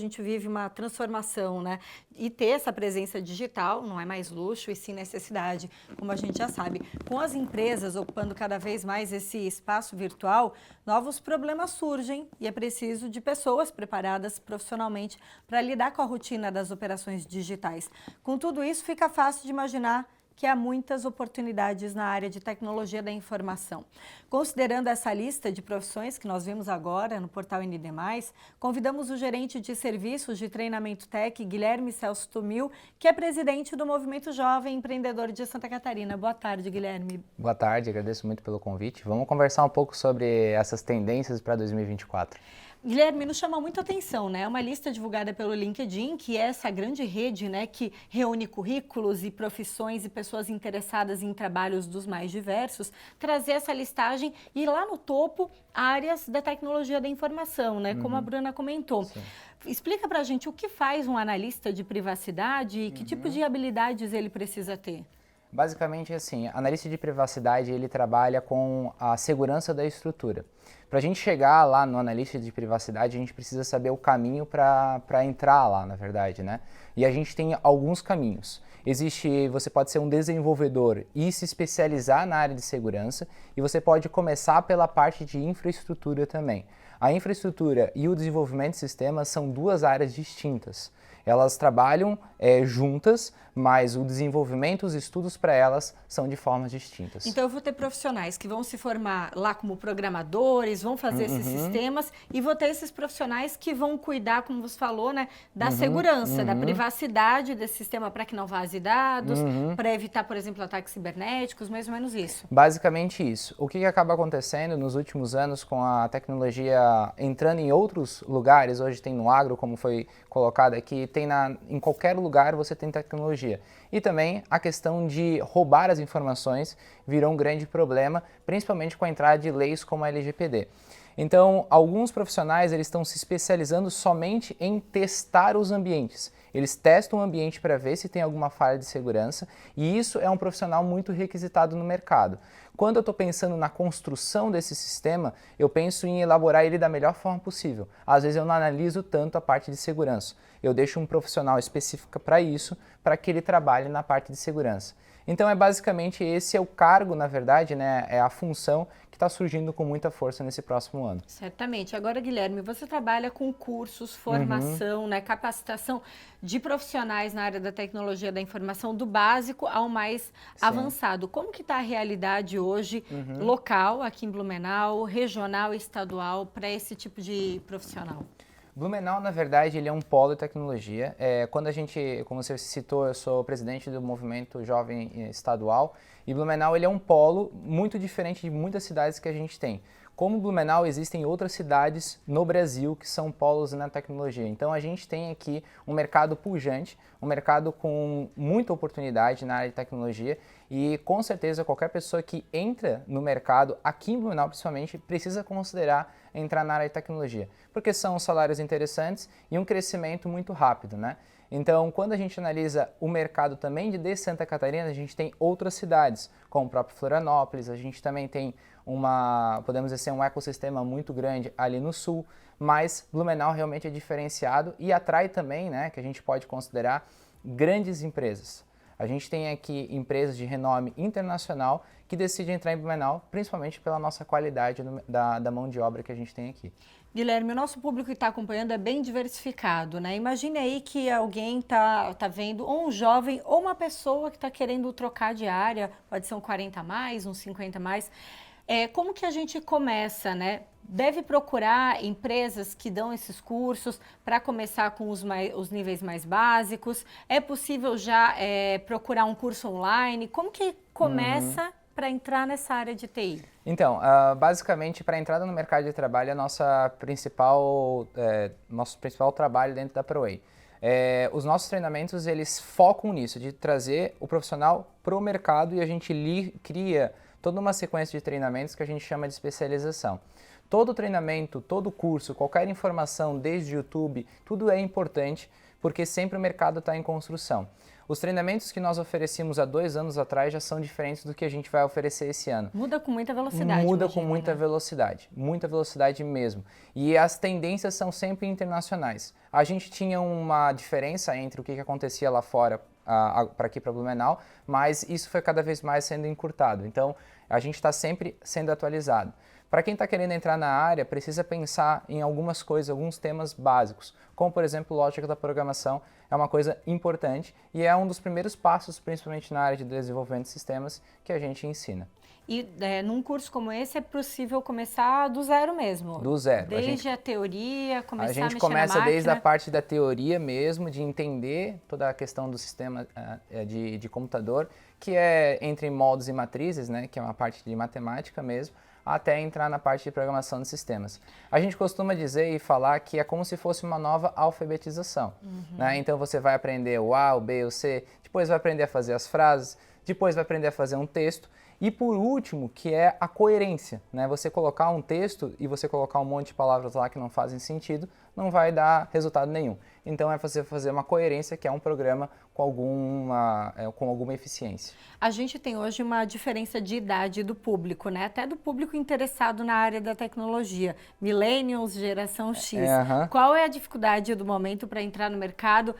gente vive uma transformação, né? E ter essa presença digital não é mais luxo e sim necessidade, como a gente já sabe. Com as empresas ocupando cada vez mais esse espaço virtual, novos problemas surgem e é preciso de pessoas preparadas profissionalmente para lidar com a rotina das operações digitais. Com tudo isso, fica fácil de imaginar que há muitas oportunidades na área de tecnologia da informação. Considerando essa lista de profissões que nós vimos agora no portal ND+, convidamos o gerente de serviços de treinamento tech, Guilherme Celso Tumil, que é presidente do Movimento Jovem Empreendedor de Santa Catarina. Boa tarde, Guilherme. Boa tarde, agradeço muito pelo convite. Vamos conversar um pouco sobre essas tendências para 2024. Guilherme, nos chama muito a atenção, né? É uma lista divulgada pelo LinkedIn, que é essa grande rede, né, que reúne currículos e profissões e pessoas interessadas em trabalhos dos mais diversos, trazer essa listagem e lá no topo, áreas da tecnologia da informação, né? Como a Bruna comentou. Sim. Explica pra gente o que faz um analista de privacidade e que tipo de habilidades ele precisa ter. Basicamente, assim, analista de privacidade, ele trabalha com a segurança da estrutura. Para a gente chegar lá no analista de privacidade, a gente precisa saber o caminho para entrar lá, na verdade, né? E a gente tem alguns caminhos. Você pode ser um desenvolvedor e se especializar na área de segurança, e você pode começar pela parte de infraestrutura também. A infraestrutura e o desenvolvimento de sistemas são duas áreas distintas. Elas trabalham juntas, mas o desenvolvimento, os estudos para elas são de formas distintas. Então eu vou ter profissionais que vão se formar lá como programadores, vão fazer esses sistemas e vou ter esses profissionais que vão cuidar, como você falou, né, da segurança, da privacidade desse sistema para que não vaze dados, para evitar, por exemplo, ataques cibernéticos, mais ou menos isso. Basicamente isso. O que acaba acontecendo nos últimos anos com a tecnologia entrando em outros lugares, hoje tem no agro, como foi colocado aqui, tem em qualquer lugar você tem tecnologia. E também a questão de roubar as informações virou um grande problema, principalmente com a entrada de leis como a LGPD. Então, alguns profissionais eles estão se especializando somente em testar os ambientes. Eles testam o ambiente para ver se tem alguma falha de segurança e isso é um profissional muito requisitado no mercado. Quando eu estou pensando na construção desse sistema, eu penso em elaborar ele da melhor forma possível. Às vezes eu não analiso tanto a parte de segurança. Eu deixo um profissional específico para isso, para que ele trabalhe na parte de segurança. Então basicamente esse é o cargo, na verdade, né, é a função que está surgindo com muita força nesse próximo ano. Certamente. Agora, Guilherme, você trabalha com cursos, formação, né, capacitação de profissionais na área da tecnologia da informação, do básico ao mais avançado. Como que está a realidade hoje, local, aqui em Blumenau, regional e estadual, para esse tipo de profissional? Blumenau, na verdade, ele é um polo de tecnologia. Quando a gente, como você citou, eu sou presidente do Movimento Jovem Estadual e Blumenau ele é um polo muito diferente de muitas cidades que a gente tem. Como Blumenau, existem outras cidades no Brasil que são polos na tecnologia. Então a gente tem aqui um mercado pujante, um mercado com muita oportunidade na área de tecnologia e com certeza qualquer pessoa que entra no mercado, aqui em Blumenau principalmente, precisa considerar entrar na área de tecnologia, porque são salários interessantes e um crescimento muito rápido, né? Então, quando a gente analisa o mercado também de Santa Catarina, a gente tem outras cidades, como o próprio Florianópolis, a gente também tem podemos dizer, um ecossistema muito grande ali no sul, mas Blumenau realmente é diferenciado e atrai também, né, que a gente pode considerar grandes empresas. A gente tem aqui empresas de renome internacional que decidem entrar em Blumenau, principalmente pela nossa qualidade da mão de obra que a gente tem aqui. Guilherme, o nosso público que está acompanhando é bem diversificado, né? Imagine aí que alguém tá vendo, ou um jovem, ou uma pessoa que está querendo trocar de área, pode ser um 40 a mais, um 50 a mais. Como que a gente começa, né? Deve procurar empresas que dão esses cursos para começar com os níveis mais básicos? É possível já procurar um curso online? Como que começa para entrar nessa área de TI? Então, basicamente, para a entrada no mercado de trabalho, nosso principal trabalho dentro da ProWay. Os nossos treinamentos, eles focam nisso, de trazer o profissional para o mercado e a gente cria toda uma sequência de treinamentos que a gente chama de especialização. Todo treinamento, todo curso, qualquer informação, desde o YouTube, tudo é importante, porque sempre o mercado está em construção. Os treinamentos que nós oferecíamos há 2 anos atrás já são diferentes do que a gente vai oferecer esse ano. Muda com muita velocidade. Muda com muita velocidade mesmo. E as tendências são sempre internacionais. A gente tinha uma diferença entre o que acontecia lá fora para aqui para Blumenau, mas isso foi cada vez mais sendo encurtado. Então, a gente está sempre sendo atualizado. Para quem está querendo entrar na área, precisa pensar em algumas coisas, alguns temas básicos, como por exemplo, lógica da programação é uma coisa importante e é um dos primeiros passos, principalmente na área de desenvolvimento de sistemas, que a gente ensina. E num curso como esse é possível começar do zero mesmo? Do zero. Desde a teoria, começar a mexer na máquina? A gente começa desde a parte da teoria mesmo, de entender toda a questão do sistema de computador, que é entre moldes e matrizes, né, que é uma parte de matemática mesmo, até entrar na parte de programação de sistemas. A gente costuma dizer e falar que é como se fosse uma nova alfabetização. Né? Então você vai aprender o A, o B, o C, depois vai aprender a fazer as frases, depois vai aprender a fazer um texto, e por último, que é a coerência. Né? Você colocar um texto e você colocar um monte de palavras lá que não fazem sentido, não vai dar resultado nenhum. Então é você fazer uma coerência, que é um programa com alguma eficiência. A gente tem hoje uma diferença de idade do público, né? Até do público interessado na área da tecnologia. Millennials, geração X. Qual é a dificuldade do momento para entrar no mercado,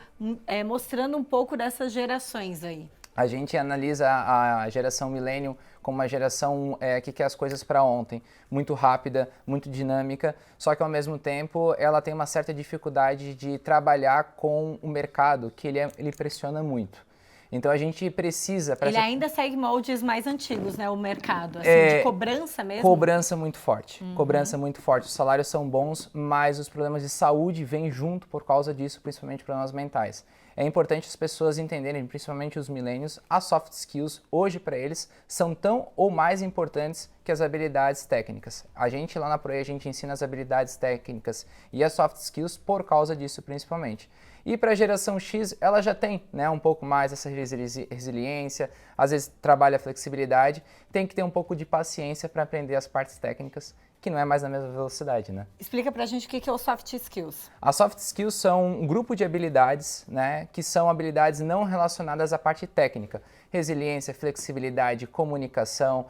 mostrando um pouco dessas gerações aí? A gente analisa a geração Millennium como uma geração que quer as coisas para ontem, muito rápida, muito dinâmica, só que ao mesmo tempo ela tem uma certa dificuldade de trabalhar com o mercado, que ele pressiona muito. Então a gente precisa... Ele ainda segue moldes mais antigos, né? O mercado, assim, de cobrança mesmo? Cobrança muito forte, cobrança muito forte. Os salários são bons, mas os problemas de saúde vêm junto por causa disso, principalmente problemas mentais. É importante as pessoas entenderem, principalmente os millennials, as soft skills, hoje para eles, são tão ou mais importantes que as habilidades técnicas. A gente lá na Proe, a gente ensina as habilidades técnicas e as soft skills por causa disso principalmente. E para a geração X, ela já tem, né, um pouco mais essa resiliência, às vezes trabalha a flexibilidade, tem que ter um pouco de paciência para aprender as partes técnicas, que não é mais na mesma velocidade, né? Explica pra gente o que é o soft skills. As soft skills são um grupo de habilidades, né, que são habilidades não relacionadas à parte técnica. Resiliência, flexibilidade, comunicação,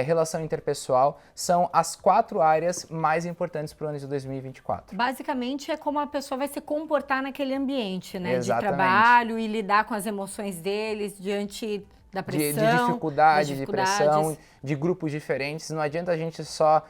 relação interpessoal, são as 4 áreas mais importantes para o ano de 2024. Basicamente é como a pessoa vai se comportar naquele ambiente, né? Exatamente. De trabalho e lidar com as emoções deles diante da pressão. De dificuldade, de pressão, de grupos diferentes. Não adianta a gente só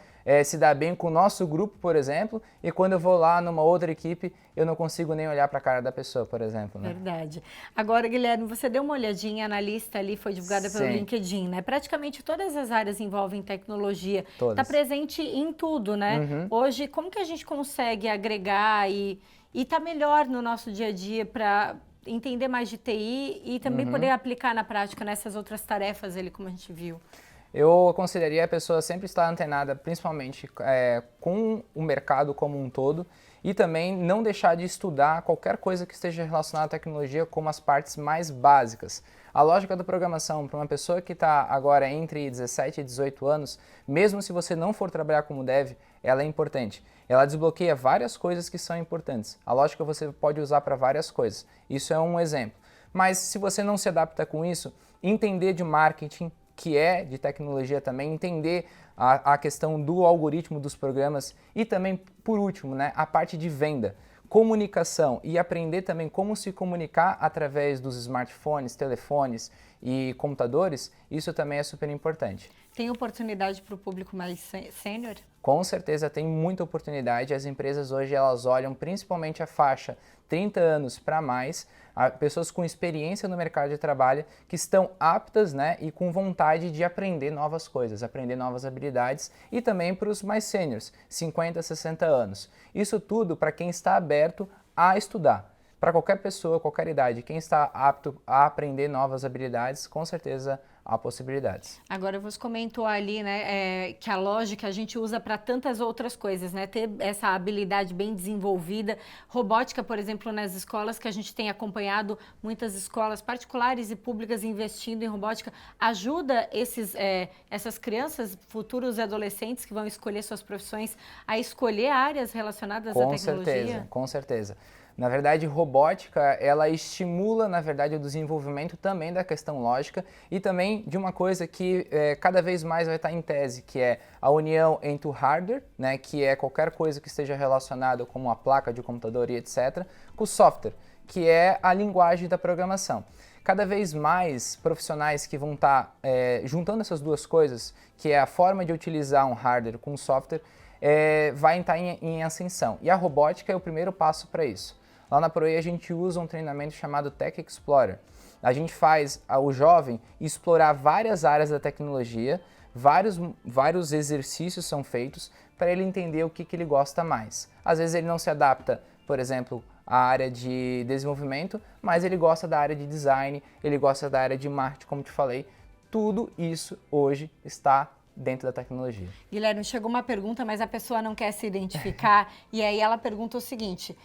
se dar bem com o nosso grupo, por exemplo, e quando eu vou lá numa outra equipe, eu não consigo nem olhar para a cara da pessoa, por exemplo. Né? Verdade. Agora, Guilherme, você deu uma olhadinha na lista ali, foi divulgada pelo LinkedIn, né? Praticamente todas as áreas envolvem tecnologia. Está presente em tudo, né? Hoje, como que a gente consegue agregar e estar melhor no nosso dia a dia para entender mais de TI e também poder aplicar na prática nessas outras tarefas ali, como a gente viu? Eu aconselharia a pessoa sempre estar antenada, principalmente com o mercado como um todo, e também não deixar de estudar qualquer coisa que esteja relacionada à tecnologia como as partes mais básicas. A lógica da programação, para uma pessoa que está agora entre 17 e 18 anos, mesmo se você não for trabalhar como dev, ela é importante. Ela desbloqueia várias coisas que são importantes. A lógica você pode usar para várias coisas. Isso é um exemplo. Mas se você não se adapta com isso, entender de marketing, que é de tecnologia também, entender a questão do algoritmo dos programas e também, por último, né, a parte de venda, comunicação e aprender também como se comunicar através dos smartphones, telefones e computadores, isso também é super importante. Tem oportunidade para o público mais sênior? Com certeza tem muita oportunidade. As empresas hoje elas olham principalmente a faixa 30 anos para mais, pessoas com experiência no mercado de trabalho que estão aptas, né, e com vontade de aprender novas coisas, aprender novas habilidades, e também para os mais sêniores, 50, 60 anos. Isso tudo para quem está aberto a estudar. Para qualquer pessoa, qualquer idade, quem está apto a aprender novas habilidades, com certeza há possibilidades. Agora você comentou ali, né, que a lógica a gente usa para tantas outras coisas, né? Ter essa habilidade bem desenvolvida. Robótica, por exemplo, nas escolas, que a gente tem acompanhado muitas escolas particulares e públicas investindo em robótica, ajuda essas crianças, futuros adolescentes que vão escolher suas profissões, a escolher áreas relacionadas à tecnologia? Com certeza. Na verdade, robótica, ela estimula, na verdade, o desenvolvimento também da questão lógica e também de uma coisa que cada vez mais vai estar em tese, que é a união entre o hardware, né, que é qualquer coisa que esteja relacionada com uma placa de computador e etc., com o software, que é a linguagem da programação. Cada vez mais profissionais que vão estar juntando essas duas coisas, que é a forma de utilizar um hardware com um software, vai estar em ascensão. E a robótica é o primeiro passo para isso. Lá na ProE a gente usa um treinamento chamado Tech Explorer. A gente faz o jovem explorar várias áreas da tecnologia, vários exercícios são feitos para ele entender o que ele gosta mais. Às vezes ele não se adapta, por exemplo, à área de desenvolvimento, mas ele gosta da área de design, ele gosta da área de marketing, como te falei. Tudo isso hoje está dentro da tecnologia. Guilherme, chegou uma pergunta, mas a pessoa não quer se identificar, e aí ela pergunta o seguinte,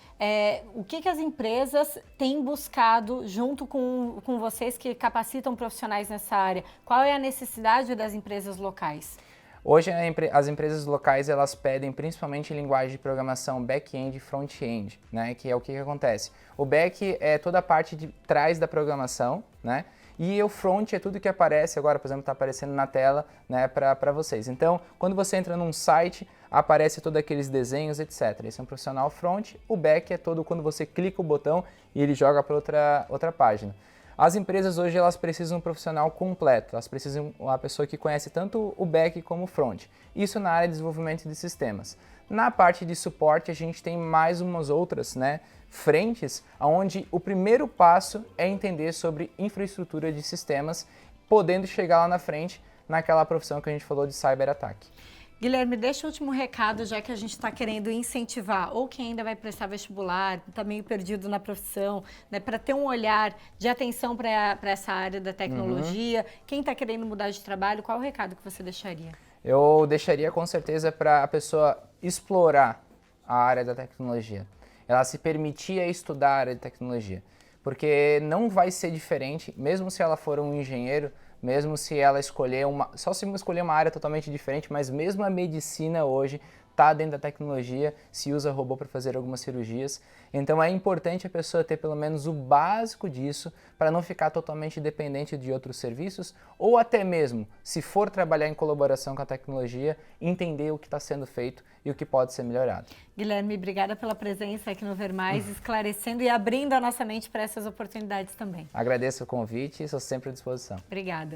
o que as empresas têm buscado junto com vocês que capacitam profissionais nessa área? Qual é a necessidade das empresas locais? Hoje as empresas locais elas pedem principalmente linguagem de programação back-end e front-end, né? Que é o que acontece. O back é toda a parte de trás da programação, né? E o front é tudo que aparece agora, por exemplo, está aparecendo na tela, né, para vocês. Então, quando você entra num site, aparece todos aqueles desenhos, etc. Esse é um profissional front. O back é todo quando você clica o botão e ele joga para outra página. As empresas hoje elas precisam de um profissional completo, elas precisam de uma pessoa que conhece tanto o back como o front. Isso na área de desenvolvimento de sistemas. Na parte de suporte a gente tem mais umas outras, né, frentes, onde o primeiro passo é entender sobre infraestrutura de sistemas, podendo chegar lá na frente naquela profissão que a gente falou de cyberataque. Guilherme, deixa o último recado, já que a gente está querendo incentivar, ou quem ainda vai prestar vestibular, está meio perdido na profissão, né, para ter um olhar de atenção para essa área da tecnologia. Quem está querendo mudar de trabalho, qual é o recado que você deixaria? Eu deixaria com certeza para a pessoa explorar a área da tecnologia. Ela se permitir estudar a área de tecnologia. Porque não vai ser diferente, mesmo se ela for um engenheiro, mesmo se ela escolher só se escolher uma área totalmente diferente, mas mesmo a medicina hoje está dentro da tecnologia, se usa robô para fazer algumas cirurgias. Então é importante a pessoa ter pelo menos o básico disso para não ficar totalmente dependente de outros serviços ou até mesmo, se for trabalhar em colaboração com a tecnologia, entender o que está sendo feito e o que pode ser melhorado. Guilherme, obrigada pela presença aqui no Ver Mais, esclarecendo e abrindo a nossa mente para essas oportunidades também. Agradeço o convite e estou sempre à disposição. Obrigada.